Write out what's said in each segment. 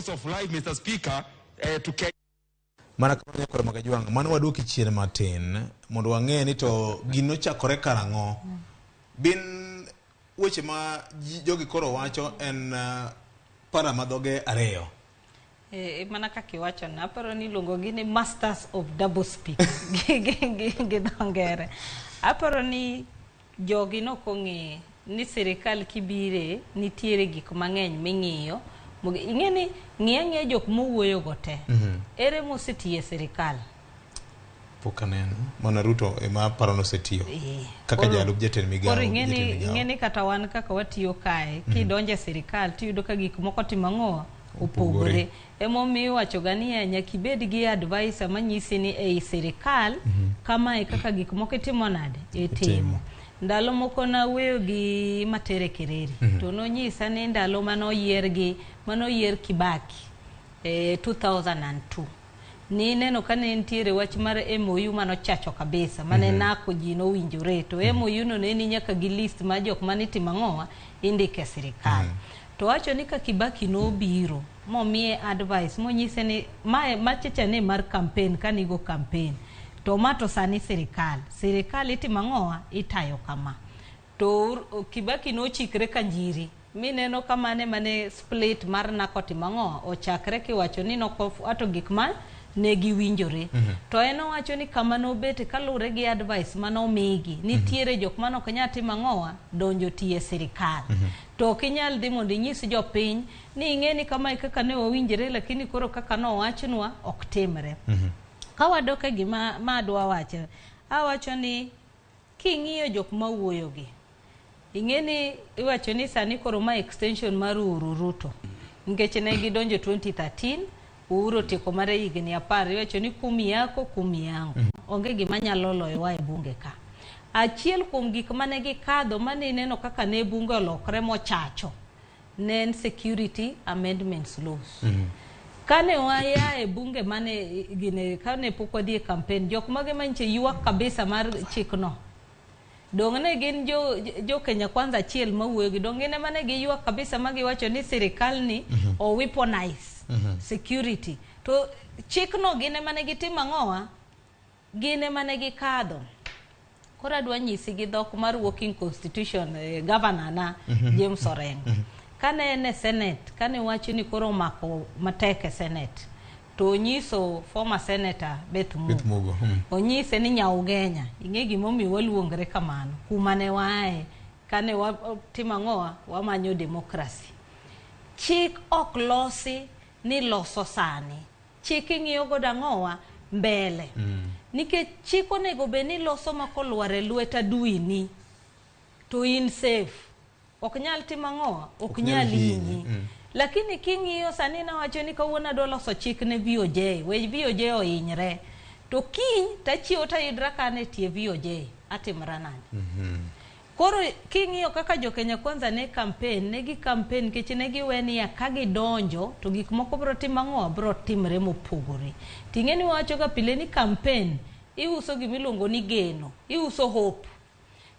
source of life, Mr. Speaker, to Kenya. Mana kama kwa magajuanga mano waduki chien matin mondo wange ni to gino chakore karang'o bin weche ma jogi koro wacho en para madhoge areyo mana kaki wacho na aparo ni luongo gi ni masters of double speak gi dongere aparo ni jogi no kong'e ni sirikal kibire nitiere gik mang'eny ming'iyo ing'eni ng'iya jok mowuoyo go te ere mosetiye sirikal pokanen mana Ruto ema paro no setiyo kaka jalub jatend migawo koro ing'eni kata wan kaka watiyo kae kidonje sirikal tiyudo ka gik moko timang'o opogore emomiyo wacho gani nyaka ibed gi advisor manyisi ni ei sirikal kama kaka gik moko timo nade itimo ndalo moko na weyo gi Matere Kereri to nonyisa ni ndalo manoyier Kibaki 2002 ni neno kane ntiere wach mar MOU manochacho kabisa mane nako ji no winjore to MOU no ne ni nyaka gi list ma jok manitimo ang'owa indike sirikal to wacho ni ka Kibaki no biro momiye advice monyise ni machecha ne mar campaign kanigo campaign to mato sani sirikal itimo ang'owa itayo kama to Kibaki no chikre kanjiri mineno kamane mane split mar nako timo ang'owa ochakre kiwacho ni ato gik ma ne giwinjore to en owacho ni kama no bete kalure gi advice mano migi nitiere jok manok nyal timo ang'owa donjo tie sirikal to kinyal dhi mondo inyis jopiny ni ing'eni kama kaka ne owinjore lakini koro kaka no wachnwa ok timre kawadoke gima madwa wacho awacho ni king'iyo jok mawuoyo gi ing'eni iwacho ni sani koro ma extension mar Ruto nikech ne gidonjo 2013 Uhuru tiko mare higni 10 iwacho ni kumi yako kumi yangu onge gima nyalo loyowa e bunge ka achiel kuom gik mane gikadho mane neno kaka ne bunge olokre mochacho ne security amendments laws kane waya e bunge mane gine kane pok wadhi e campaign jok mage manche yuak kabisa mar chikno dong'ne gin jo Kenya Kwanza achiel mawuoyo gi dong'ne mane gi yuak kabisa magiwacho ni sirikal ni o weaponize security to chikno gine mane gitimo ang'owa gine mane gikadho koro adwa nyisi gi dhok mar working constitution governor na James Orengo kane en e Senate kane wacho ni koro mako matek e Senate to nyiso former senator Beth Mugo onyise ni Nyaugenya ing'e gimomiyo waluongre kamano kuma ne wae kane watimo ang'owa wamanyo demokrasi chik ok losi ni loso sani chik ing'iyo godo ang'owa mbele nikech chik onego bed ni loso makolware lweta duini to in safe ok nyal timo ang'owa ok nyal hinyi lakini king'iyo sani na wacho ni kawuono adwa loso chik ne VOJ we VOJ ohinyre to kiny tachiewo tayudra kane tie VOJ atimra nade koro king'iyo kaka jo Kenya Kwanza ne campaign kech ne giweni ya kagidonjo to gik moko bro timo ang'owa bro timre mopogore ting'eni wacho ka pile ni campaign iuso gimiluongo ni geno iuso hope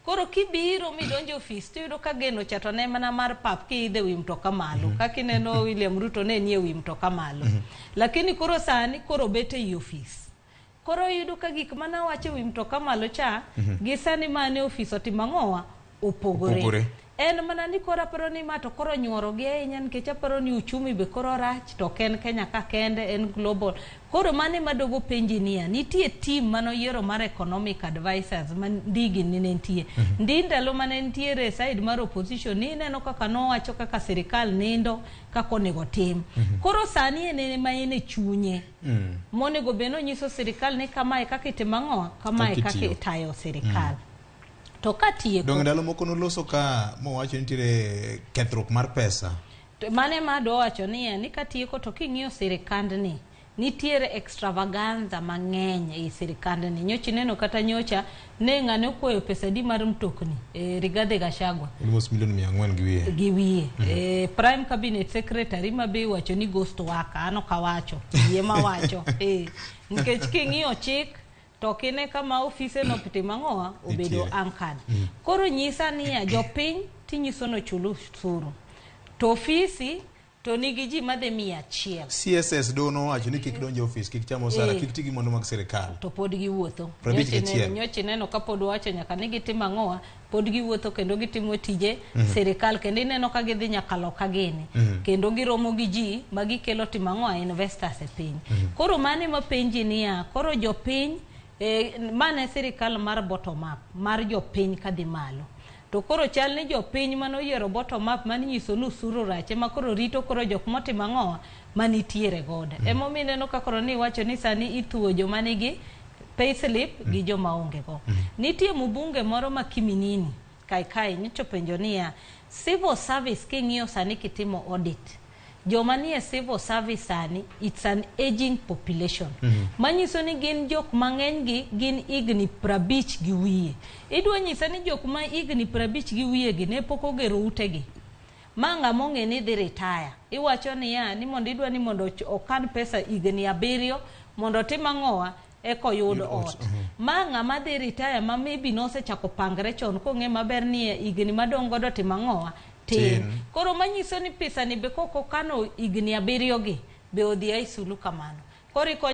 koro kibiro midonjo ofis tiyudo ka geno chato ne mana mar pap kiidhe wi mtoka malo kakineno William Ruto ne nie wi mtoka malo lakini koro sani koro bete i ofis koro yudo ka gik mana wacho wi mtoka malo cha gi sani mane ofis otimo ang'owa opogore en mana ni koro aparo ni mato koro nyuoro gi ahinya nikech aparo ni uchumi be koro rach to ken Kenya ka kende en global koro mane madogo penjinia nitie team manoyiero mar economic advisors mandigi ni nitie ndalo mane nitiere side mar opposition ni neno kaka nowacho kaka sirikal nindo kako nego tim koro sani ene ma ene chunye monego beno nyiso sirikal ni kama kaka itimo ang'owa kama kaka itayo sirikal to katieko dong ndalo moko noloso ka mowacho nitiere kethruok mar pesa mane mado wacho ni katieko to king'iyo sirikand ni nitiere extravaganza mang'eny e sirikand ni nyochi neno kata nyocha ne ng'ane okuoyo pesa di mar mtokni Rigathi Gachagua almost $400,000 gi wiye prime cabinet secretary mabe wacho ni ghost worker ano kawacho yema wacho nikech king'iyo chik to kine kama ofise no pitimo ang'owa obedo ankad koro nyisa ni jopiny tinyiso no chulu suru to ofisi to nigi ji madhe 100. CSS dono wacho ni kik donjo office, kik chamo osara, kik tigi mondo mag sirikal. To pod giwuotho. 51. Nyoche neno ka pod wacho nyaka ni gitimo ang'owa, pod giwuotho kendo gitimo tije sirikal, kendo ineno ka gidhi nyaka loka gini. Kendo giromo gi ji ma gikelo timo ang'owa investors e piny. Koro mane ma penji niya, koro jopiny, mane sirikal mar bottom up, mar jopiny kadhi malo. To koro chal ni jopiny manoyiero bottom up mani nyiso nusuru rache ma koro rito koro jok motimo ang'owa manitiere godo. Emomiyo ineno ka koro ni wacho ni sani ithuo joma nigi payslip gi joma onge go. Nitie mbunge moro ma Kiminini kai nyocho penjo niya, civil service king'iyo sani kitimo audit, joma nie civil service sani, it's an aging population. Manyiso ni gin jok mang'eny gi gin igni 50 gi wiye. Idwa nyisa ni jok ma igni 50 gi wiye gi ne pok ogero utegi. Ma ng'ama ong'e ni dhi retire. Iwacho niya ni mondo idwa ni mondo okan pesa igni 7 mondo tim ang'owa eko yud ot. Ma ng'ama dhi retire ma maybe nosechako pangre chon kong'e maber ni igni madongo do tim ang'owa tin. Koro manyiso ni pesa ni be koko kano igni 7 gi be odhi ai sulu kamano. Koro